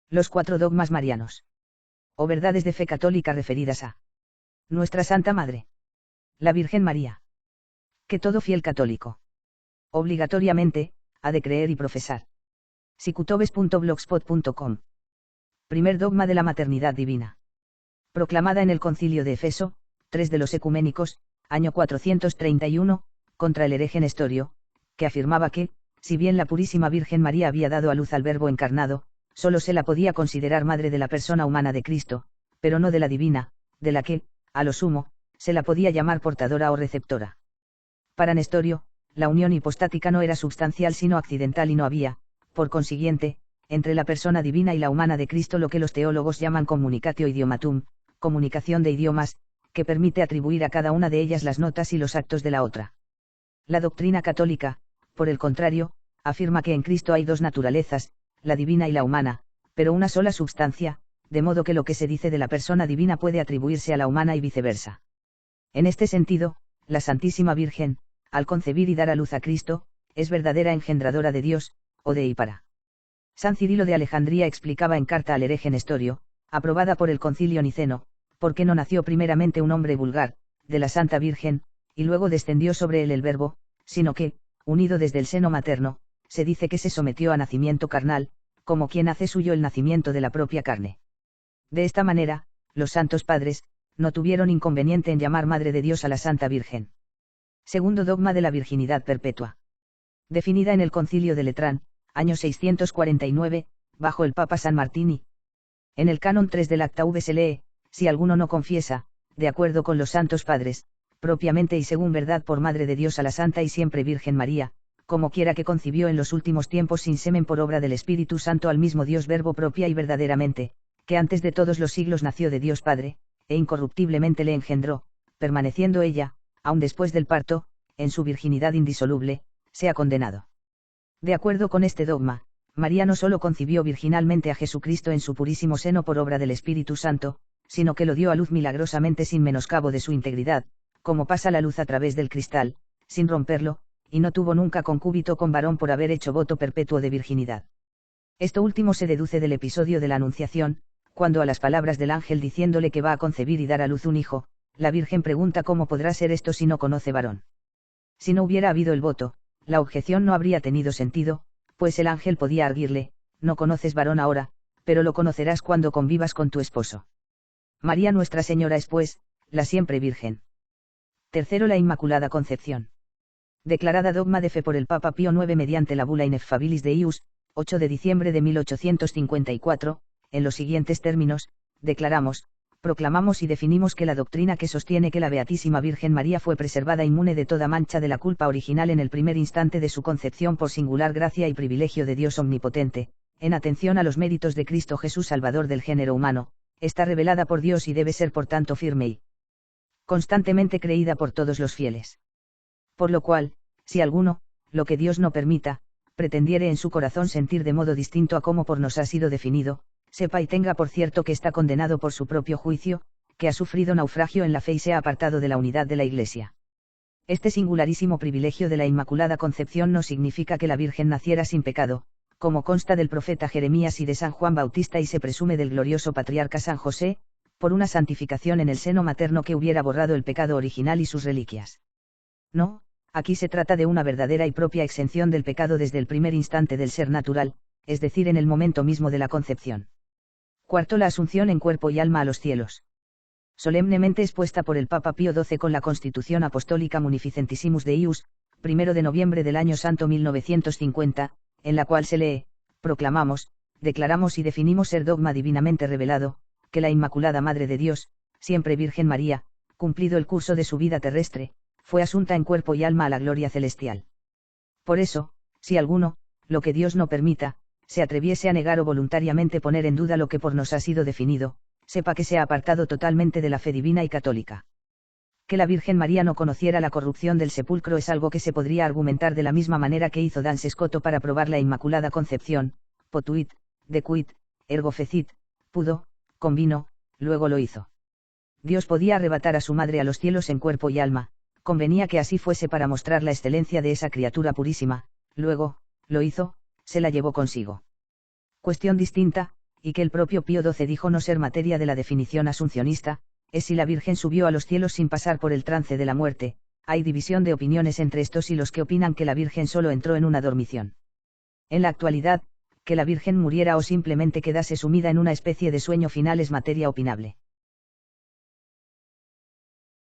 Los 4 dogmas marianos. O verdades de fe católica referidas a nuestra Santa Madre, la Virgen María. Que todo fiel católico, obligatoriamente, ha de creer y profesar. sicutobes.blogspot.com. Primer dogma de la maternidad divina. Proclamada en el Concilio de Efeso, 3 de los Ecuménicos, año 431, contra el hereje Nestorio, que afirmaba que, si bien la Purísima Virgen María había dado a luz al Verbo encarnado, solo se la podía considerar madre de la persona humana de Cristo, pero no de la divina, de la que, a lo sumo, se la podía llamar portadora o receptora. Para Nestorio, la unión hipostática no era substancial sino accidental y no había, por consiguiente, entre la persona divina y la humana de Cristo lo que los teólogos llaman communicatio idiomatum, comunicación de idiomas, que permite atribuir a cada una de ellas las notas y los actos de la otra. La doctrina católica, por el contrario, afirma que en Cristo hay dos naturalezas, la divina y la humana, pero una sola substancia, de modo que lo que se dice de la persona divina puede atribuirse a la humana y viceversa. En este sentido, la Santísima Virgen, al concebir y dar a luz a Cristo, es verdadera engendradora de Dios, o de y para. San Cirilo de Alejandría explicaba en carta al hereje Nestorio, aprobada por el Concilio Niceno, por qué no nació primeramente un hombre vulgar, de la Santa Virgen, y luego descendió sobre él el Verbo, sino que, unido desde el seno materno, se dice que se sometió a nacimiento carnal, como quien hace suyo el nacimiento de la propia carne. De esta manera, los santos padres, no tuvieron inconveniente en llamar Madre de Dios a la Santa Virgen. Segundo dogma de la virginidad perpetua. Definida en el Concilio de Letrán, año 649, bajo el Papa San Martini. En el Canon 3 del Acta V se lee, si alguno no confiesa, de acuerdo con los santos padres, propiamente y según verdad por Madre de Dios a la Santa y siempre Virgen María, como quiera que concibió en los últimos tiempos sin semen por obra del Espíritu Santo al mismo Dios Verbo propia y verdaderamente, que antes de todos los siglos nació de Dios Padre, e incorruptiblemente le engendró, permaneciendo ella, aun después del parto, en su virginidad indisoluble, sea condenado. De acuerdo con este dogma, María no solo concibió virginalmente a Jesucristo en su purísimo seno por obra del Espíritu Santo, sino que lo dio a luz milagrosamente sin menoscabo de su integridad, como pasa la luz a través del cristal, sin romperlo, y no tuvo nunca concúbito con varón por haber hecho voto perpetuo de virginidad. Esto último se deduce del episodio de la Anunciación, cuando a las palabras del ángel diciéndole que va a concebir y dar a luz un hijo, la Virgen pregunta cómo podrá ser esto si no conoce varón. Si no hubiera habido el voto, la objeción no habría tenido sentido, pues el ángel podía arguirle, no conoces varón ahora, pero lo conocerás cuando convivas con tu esposo. María Nuestra Señora es pues, la siempre Virgen. Tercero, la Inmaculada Concepción. Declarada dogma de fe por el Papa Pío IX mediante la Bula Ineffabilis Deius, 8 de diciembre de 1854, en los siguientes términos, declaramos, proclamamos y definimos que la doctrina que sostiene que la Beatísima Virgen María fue preservada inmune de toda mancha de la culpa original en el primer instante de su concepción por singular gracia y privilegio de Dios Omnipotente, en atención a los méritos de Cristo Jesús Salvador del género humano, está revelada por Dios y debe ser por tanto firme y constantemente creída por todos los fieles. Por lo cual, si alguno, lo que Dios no permita, pretendiere en su corazón sentir de modo distinto a cómo por nos ha sido definido, sepa y tenga por cierto que está condenado por su propio juicio, que ha sufrido naufragio en la fe y se ha apartado de la unidad de la Iglesia. Este singularísimo privilegio de la Inmaculada Concepción no significa que la Virgen naciera sin pecado, como consta del profeta Jeremías y de San Juan Bautista y se presume del glorioso patriarca San José, por una santificación en el seno materno que hubiera borrado el pecado original y sus reliquias. No, aquí se trata de una verdadera y propia exención del pecado desde el primer instante del ser natural, es decir, en el momento mismo de la concepción. Cuarto, la Asunción en cuerpo y alma a los cielos. Solemnemente expuesta por el Papa Pío XII con la Constitución Apostólica Munificentissimus Deius, 1 de noviembre del año santo 1950, en la cual se lee, proclamamos, declaramos y definimos ser dogma divinamente revelado, que la Inmaculada Madre de Dios, siempre Virgen María, cumplido el curso de su vida terrestre, fue asunta en cuerpo y alma a la gloria celestial. Por eso, si alguno, lo que Dios no permita, se atreviese a negar o voluntariamente poner en duda lo que por nos ha sido definido, sepa que se ha apartado totalmente de la fe divina y católica. Que la Virgen María no conociera la corrupción del sepulcro es algo que se podría argumentar de la misma manera que hizo Dan Sescoto para probar la Inmaculada Concepción, potuit, decuit, ergo fecit, pudo, convino, luego lo hizo. Dios podía arrebatar a su madre a los cielos en cuerpo y alma, convenía que así fuese para mostrar la excelencia de esa criatura purísima, luego, lo hizo, se la llevó consigo. Cuestión distinta, y que el propio Pío XII dijo no ser materia de la definición asuncionista, es si la Virgen subió a los cielos sin pasar por el trance de la muerte. Hay división de opiniones entre estos y los que opinan que la Virgen solo entró en una dormición. En la actualidad, que la Virgen muriera o simplemente quedase sumida en una especie de sueño final es materia opinable.